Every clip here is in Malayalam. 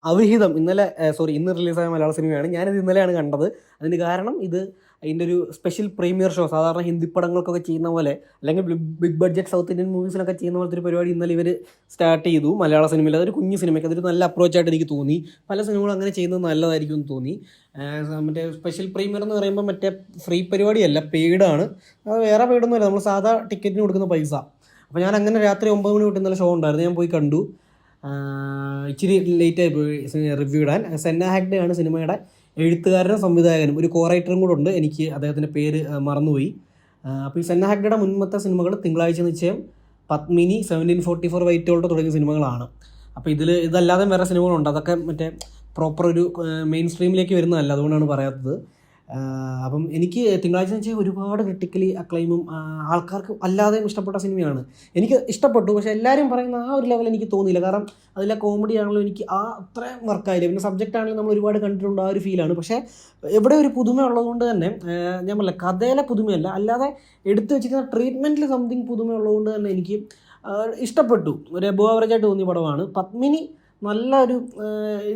അവിഹിതം ഇന്ന് റിലീസായ മലയാള സിനിമയാണ്. ഞാനിത് ഇന്നലെയാണ് കണ്ടത്. അതിന് കാരണം അതിൻ്റെ ഒരു സ്പെഷ്യൽ പ്രീമിയർ ഷോ, സാധാരണ ഹിന്ദി പടങ്ങൾക്കൊക്കെ ചെയ്യുന്ന പോലെ, അല്ലെങ്കിൽ ബിഗ് ബഡ്ജറ്റ് സൗത്ത് ഇന്ത്യൻ മൂവീസിനൊക്കെ ചെയ്യുന്ന പോലത്തെ ഒരു പരിപാടി ഇന്നലെ ഇവർ സ്റ്റാർട്ട് ചെയ്തു മലയാള സിനിമയിൽ. അതൊരു കുഞ്ഞു സിനിമയ്ക്ക് അതൊരു നല്ല അപ്രോച്ചായിട്ട് എനിക്ക് തോന്നി. പല സിനിമകളും അങ്ങനെ ചെയ്യുന്നത് നല്ലതായിരിക്കും എന്ന് തോന്നി. മറ്റേ സ്പെഷ്യൽ പ്രീമിയർ എന്ന് പറയുമ്പോൾ മറ്റേ ഫ്രീ പരിപാടിയല്ല, പെയ്ഡാണ്. അത് വേറെ പെയ്ഡൊന്നുമല്ല, നമ്മൾ സാധാ ടിക്കറ്റിന് കൊടുക്കുന്ന പൈസ. അപ്പോൾ ഞാൻ അങ്ങനെ രാത്രി 9 മണി തൊട്ട് ഇന്നലെ ഷോ ഉണ്ടായിരുന്നു, ഞാൻ പോയി കണ്ടു. ഇച്ചിരി ലേറ്റായി പോയി റിവ്യൂ ഇടാൻ. സെന്ന ഹാഗ്ഡേ ആണ് സിനിമയുടെ എഴുത്തുകാരനും സംവിധായകനും, ഒരു കോ റൈറ്ററും കൂടെ ഉണ്ട്. എനിക്ക് അദ്ദേഹത്തിൻ്റെ പേര് മറന്നുപോയി. അപ്പോൾ ഈ സെന്ന ഹാഗ്ഡയുടെ മുൻപത്തെ സിനിമകൾ തിങ്കളാഴ്ച നിശ്ചയം, പത്മിനി, 1744 വൈറ്റ് ഗോൾഡ് തുടങ്ങിയ സിനിമകളാണ്. അപ്പോൾ ഇതല്ലാതെ വേറെ സിനിമകളുണ്ട്, അതൊക്കെ മറ്റേ പ്രോപ്പർ ഒരു മെയിൻ സ്ട്രീമിലേക്ക് വരുന്നതല്ല, അതുകൊണ്ടാണ് പറയാത്തത്. അപ്പം എനിക്ക് തിങ്കളാഴ്ച എന്ന് വെച്ചാൽ ഒരുപാട് ക്രിട്ടിക്കലി അക്ലൈമും ആൾക്കാർക്ക് അല്ലാതെയും ഇഷ്ടപ്പെട്ട സിനിമയാണ്. എനിക്ക് ഇഷ്ടപ്പെട്ടു, പക്ഷേ എല്ലാവരും പറയുന്ന ആ ഒരു ലെവൽ എനിക്ക് തോന്നിയില്ല. കാരണം അതിലെ കോമഡി ആണെങ്കിലും എനിക്ക് അത്രയും വർക്കായില്ല. പിന്നെ സബ്ജക്റ്റ് ആണെങ്കിലും നമ്മൾ ഒരുപാട് കണ്ടിട്ടുണ്ട്, ആ ഒരു ഫീലാണ്. പക്ഷേ എവിടെ ഒരു പുതുമ ഉള്ളതുകൊണ്ട് തന്നെ, ഞാൻ പറഞ്ഞില്ല കഥയിലെ പുതുമയല്ല, അല്ലാതെ എടുത്തു വെച്ചിരിക്കുന്ന ട്രീറ്റ്മെൻറ്റിൽ സംതിങ് പുതുമ ഉള്ളതുകൊണ്ട് തന്നെ എനിക്ക് ഇഷ്ടപ്പെട്ടു. ഒരു എബോ ആവറേജായിട്ട് തോന്നിയ പടമാണ്. പത്മിനി നല്ലൊരു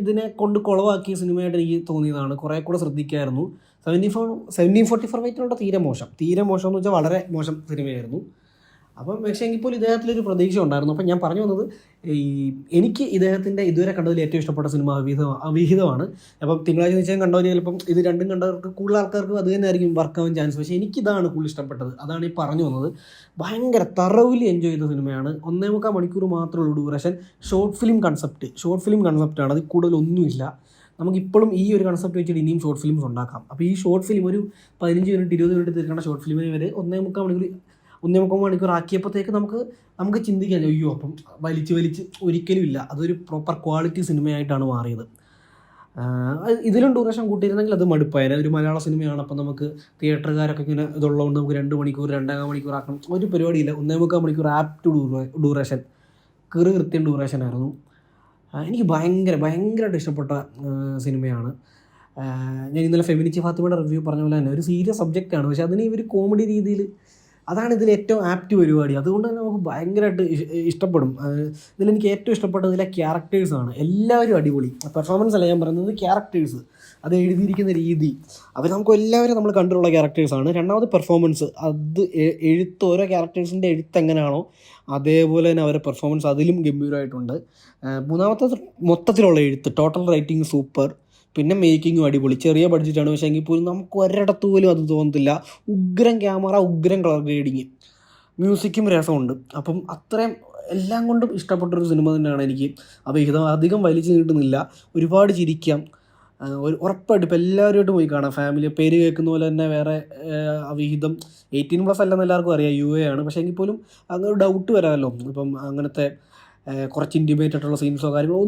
ഇതിനെ കൊണ്ട് കുളവാക്കിയ സിനിമയായിട്ട് എനിക്ക് തോന്നിയതാണ്. കുറേ കൂടെ ശ്രദ്ധിക്കായിരുന്നു. 1744 വൈറ്റിലുള്ള തീരെ മോശം എന്ന് വെച്ചാൽ വളരെ മോശം സിനിമയായിരുന്നു. അപ്പം പക്ഷേ എങ്കിൽ പോലും ഇദ്ദേഹത്തിലൊരു പ്രതീക്ഷ ഉണ്ടായിരുന്നു. അപ്പം ഞാൻ പറഞ്ഞു വന്നത്, എനിക്ക് ഇദ്ദേഹത്തിൻ്റെ ഇതുവരെ കണ്ടതിൽ ഏറ്റവും ഇഷ്ടപ്പെട്ട സിനിമ അവിഹിതമാണ്. അപ്പം തിങ്കളാഴ്ച നിശ്ചയം കണ്ടവർ ചിലപ്പം ഇത് രണ്ടും കണ്ടവർക്ക് കൂടുതൽ ആൾക്കാർക്ക് അത് തന്നെ ആയിരിക്കും വർക്കാവാൻ ചാൻസ്. പക്ഷേ എനിക്കിതാണ് കൂടുതൽ ഇഷ്ടപ്പെട്ടത്. അതാണ് ഈ പറഞ്ഞു വന്നത്. ഭയങ്കര തറവിലി എൻജോയ് ചെയ്ത സിനിമയാണ്. 1.25 മണിക്കൂർ മാത്രമുള്ള ഡ്യൂറേഷൻ. ഷോർട്ട് ഫിലിം കൺസെപ്റ്റാണ്, അത് കൂടുതലൊന്നുമില്ല. നമുക്കിപ്പോഴും ഈ ഒരു കൺസെപ്റ്റ് വെച്ചിട്ട് ഇനിയും ഷോർട്ട് ഫിലിംസ് ഉണ്ടാക്കാം. അപ്പോൾ ഈ ഷോർട്ട് ഫിലിം ഒരു 15 മിനിറ്റ് 20 മിനിറ്റ് തീർക്കേണ്ട ഷോർട്ട് ഫിലിമിന് വരെ 1.25 മണിക്കൂർ ആക്കിയപ്പോഴത്തേക്ക് നമുക്ക് ചിന്തിക്കാം, അയ്യോ അപ്പം വലിച്ച് ഒരിക്കലും ഇല്ല. അതൊരു പ്രോപ്പർ ക്വാളിറ്റി സിനിമയായിട്ടാണ് മാറിയത്. ഇതിലും ഡ്യൂറേഷൻ കൂട്ടിയിരുന്നെങ്കിൽ അത് മടുപ്പായത്. ഒരു മലയാള സിനിമയാണ്, അപ്പം നമുക്ക് തിയേറ്ററുകാരൊക്കെ ഇങ്ങനെ ഇതുള്ളതുകൊണ്ട് നമുക്ക് 2 മണിക്കൂർ 2.5 മണിക്കൂർ ആക്കണം, ഒരു പരിപാടിയില്ല. 1.25 മണിക്കൂർ ആപ്റ്റ് ഡ്യൂറേഷൻ, കൃത്യം ഡ്യൂറേഷനായിരുന്നു. എനിക്ക് ഭയങ്കരമായിട്ട് ഇഷ്ടപ്പെട്ട സിനിമയാണ്. ഞാൻ ഇന്നലെ ഫെമിനിച്ചി ഫാത്തിമയുടെ റിവ്യൂ പറഞ്ഞ പോലെ തന്നെ ഒരു സീരിയസ് സബ്ജക്റ്റാണ്, പക്ഷേ അതിന് ഇവർ കോമഡി രീതിയിൽ, അതാണ് ഇതിൽ ഏറ്റവും ആപ്റ്റ് പരിപാടി. അതുകൊണ്ട് തന്നെ നമുക്ക് ഭയങ്കരമായിട്ട് ഇഷ്ടപ്പെടും. ഇതിലെനിക്ക് ഏറ്റവും ഇഷ്ടപ്പെട്ടത് ഇതിലെ ക്യാരക്ടേഴ്സാണ്. എല്ലാവരും അടിപൊളി. പെർഫോമൻസ് അല്ല ഞാൻ പറയുന്നത്, ക്യാരക്ടേഴ്സ്, അത് എഴുതിയിരിക്കുന്ന രീതി, അവർ നമുക്ക് എല്ലാവരും നമ്മൾ കണ്ടിട്ടുള്ള ക്യാരക്ടേഴ്സാണ്. രണ്ടാമത് പെർഫോമൻസ്, അത് ഓരോ ക്യാരക്ടേഴ്സിൻ്റെ എഴുത്ത് എങ്ങനെയാണോ അതേപോലെ തന്നെ അവരുടെ പെർഫോമൻസ് അതിലും ഗംഭീരമായിട്ടുണ്ട്. മൂന്നാമത്തെ മൊത്തത്തിലുള്ള എഴുത്ത്, ടോട്ടൽ റൈറ്റിംഗ് സൂപ്പർ. പിന്നെ മേക്കിങ്ങും അടിപൊളി. ചെറിയ ബഡ്ജറ്റാണ്, പക്ഷേ എങ്കിൽ പോലും നമുക്ക് ഒരിടത്ത് പോലും അത് തോന്നത്തില്ല. ഉഗ്രം ക്യാമറ, ഉഗ്രം കളർ ഗ്രേഡിങ്, മ്യൂസിക്കും രസമുണ്ട്. അപ്പം അത്രയും എല്ലാം കൊണ്ടും ഇഷ്ടപ്പെട്ടൊരു സിനിമ തന്നെയാണ് എനിക്ക് അവിഹിതം. അധികം വലിച്ചു നീട്ടുന്നില്ല, ഒരുപാട് ചിരിക്കാം. ഉറപ്പായിട്ട് ഇപ്പം എല്ലാവരുമായിട്ട് പോയി കാണാം. ഫാമിലി പേര് കേൾക്കുന്ന പോലെ തന്നെ വേറെ അവിഹിതം 18+ അല്ലെന്ന് എല്ലാവർക്കും അറിയാം, UA ആണ്. പക്ഷേ എങ്കിൽ പോലും അങ്ങനെ ഒരു ഡൗട്ട് വരാമല്ലോ. ഇപ്പം അങ്ങനത്തെ കുറച്ച് ഇൻറ്റിമേറ്റ് ആയിട്ടുള്ള സീൻസോ കാര്യങ്ങളോ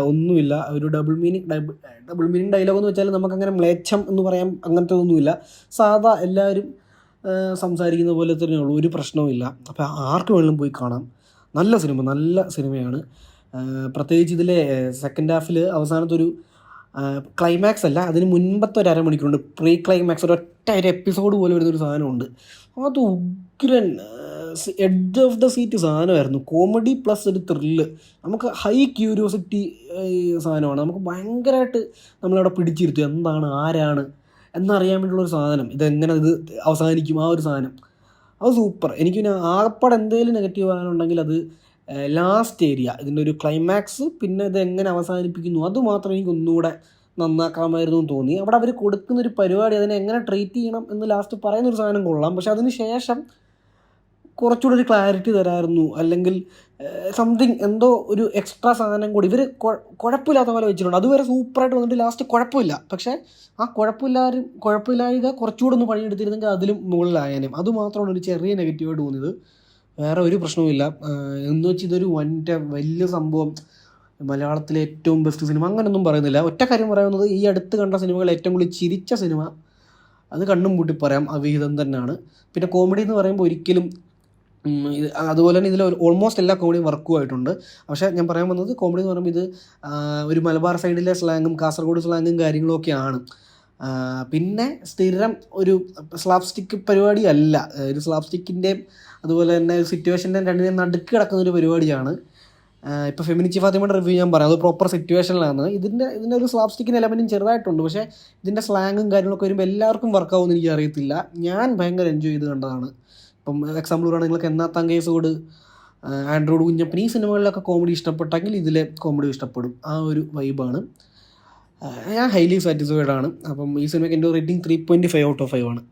ഒന്നുമില്ല. ഒരു ഡബിൾ മീനിങ് ഡയലോഗ് എന്ന് വെച്ചാൽ നമുക്കങ്ങനെ മ്ലേച്ഛം എന്ന് പറയാൻ അങ്ങനത്തെ ഒന്നുമില്ല. സാധാ എല്ലാവരും സംസാരിക്കുന്ന പോലെ തന്നെയുള്ളൂ, ഒരു പ്രശ്നവുമില്ല. അപ്പോൾ ആർക്ക് വേണമെങ്കിലും പോയി കാണാം. നല്ല സിനിമയാണ്. പ്രത്യേകിച്ച് ഇതിലെ സെക്കൻഡ് ഹാഫിൽ അവസാനത്തെ ഒരു ക്ലൈമാക്സ് അല്ല, അതിന് മുൻപത്തെ ഒരു അരമണിക്കൂറുണ്ട്, പ്രീ ക്ലൈമാക്സ്, ഒരു എപ്പിസോഡ് പോലെ വരുന്നൊരു സാധനമുണ്ട്. അത് ഉഗ്രൻ എഡ്ജ് ഓഫ് ദ സീറ്റ് സാധനമായിരുന്നു. കോമഡി പ്ലസ് ഒരു ത്രില്ല്, നമുക്ക് ഹൈ ക്യൂരിയോസിറ്റി സാധനമാണ്. നമുക്ക് ഭയങ്കരമായിട്ട് നമ്മളവിടെ പിടിച്ചിരുത്തും, എന്താണ് ആരാണ് എന്നറിയാൻ വേണ്ടിയുള്ളൊരു സാധനം. ഇത് അവസാനിക്കും, ആ ഒരു സാധനം, അത് സൂപ്പർ. എനിക്ക് പിന്നെ ആകപ്പാട് എന്തെങ്കിലും നെഗറ്റീവ് ആകാനുണ്ടെങ്കിൽ അത് ലാസ്റ്റ് ഏരിയ, ഇതിൻ്റെ ഒരു ക്ലൈമാക്സ്, പിന്നെ ഇത് എങ്ങനെ അവസാനിപ്പിക്കുന്നു, അതുമാത്രം എനിക്ക് ഒന്നുകൂടെ നന്നാക്കാമായിരുന്നു എന്ന് തോന്നി. അവിടെ അവർ കൊടുക്കുന്നൊരു പരിപാടി, അതിനെ എങ്ങനെ ട്രീറ്റ് ചെയ്യണം എന്ന് ലാസ്റ്റ് പറയുന്നൊരു സാധനം കൊള്ളാം, പക്ഷെ അതിന് ശേഷം കുറച്ചുകൂടി ഒരു ക്ലാരിറ്റി തരായിരുന്നു. അല്ലെങ്കിൽ സംതിങ് എന്തോ ഒരു എക്സ്ട്രാ സാധനം കൂടി ഇവർ കുഴപ്പമില്ലാത്ത പോലെ വെച്ചിട്ടുണ്ട്. അതുവരെ സൂപ്പറായിട്ട് വന്നിട്ട് ലാസ്റ്റ് കുഴപ്പമില്ല, പക്ഷേ ആ കുഴപ്പമില്ലാതെ കുറച്ചുകൂടെ ഒന്ന് പണിയെടുത്തിരുന്നെങ്കിൽ അതിലും മുകളിലായാലും. അതുമാത്രമാണ് ഒരു ചെറിയ നെഗറ്റീവായിട്ട് തോന്നിയത്, വേറെ ഒരു പ്രശ്നവുമില്ല. എന്ന് വെച്ച് ഇതൊരു വലിയ സംഭവം, മലയാളത്തിലെ ഏറ്റവും ബെസ്റ്റ് സിനിമ അങ്ങനെയൊന്നും പറയുന്നില്ല. ഒറ്റ കാര്യം പറയുന്നത്, ഈ അടുത്ത് കണ്ട സിനിമകൾ ഏറ്റവും കൂടുതൽ ചിരിച്ച സിനിമ, അത് കണ്ണും പൂട്ടി പറയാം, അവിഹിതം തന്നെയാണ്. പിന്നെ കോമഡി എന്ന് പറയുമ്പോൾ ഒരിക്കലും അതുപോലെ തന്നെ ഇതിൽ ഓൾമോസ്റ്റ് എല്ലാ കോമഡിയും വർക്കുമായിട്ടുണ്ട്. പക്ഷേ ഞാൻ പറയാൻ വന്നത്, കോമഡി എന്ന് പറയുമ്പോൾ ഇത് ഒരു മലബാർ സൈഡിലെ സ്ലാങ്ങും കാസർഗോഡ് സ്ലാങ്ങും കാര്യങ്ങളൊക്കെയാണ്. പിന്നെ സ്ഥിരം ഒരു സ്ലാപ് സ്റ്റിക്ക് പരിപാടി അല്ല, ഒരു സ്ലാപ് സ്റ്റിക്കിൻ്റെയും അതുപോലെ തന്നെ സിറ്റുവേഷൻ്റെ രണ്ടിനെയും നടുക്ക് കിടക്കുന്നൊരു പരിപാടിയാണ്. ഇപ്പോൾ ഫെമിനിച്ചി ഫാത്തിമയുടെ റിവ്യൂ ഞാൻ പറയാം, അത് പ്രോപ്പർ സിറ്റുവേഷനിലാണ്. ഇതിൻ്റെ ഒരു സ്ലാപ്സ്റ്റിക്കിൻ്റെ എലമെൻറ്റും ചെറുതായിട്ടുണ്ട്, പക്ഷേ ഇതിൻ്റെ സ്ലാങ്ങും കാര്യങ്ങളൊക്കെ വരുമ്പോൾ എല്ലാവർക്കും വർക്കാവുമെന്ന് എനിക്ക് അറിയത്തില്ല. ഞാൻ ഭയങ്കര എൻജോയ് ചെയ്ത് കണ്ടതാണ്. ഇപ്പം എക്സാമ്പിൾ പറയുകയാണെങ്കിൽ നിങ്ങൾക്ക് എന്നാ തങ്കേസോട്, ആൻഡ്രോയിഡ് കുഞ്ഞപ്പൻ, ഈ സിനിമകളിലൊക്കെ കോമഡി ഇഷ്ടപ്പെട്ടെങ്കിൽ ഇതിലെ കോമഡി ഇഷ്ടപ്പെടും. ആ ഒരു വൈബാണ്. ഞാൻ ഹൈലി സാറ്റിസ്ഫൈഡ് ആണ്. അപ്പം ഈ സിനിമയ്ക്ക് എൻ്റെ റേറ്റിംഗ് 3.5 ഔട്ട് ഓഫ് 5 ആണ്.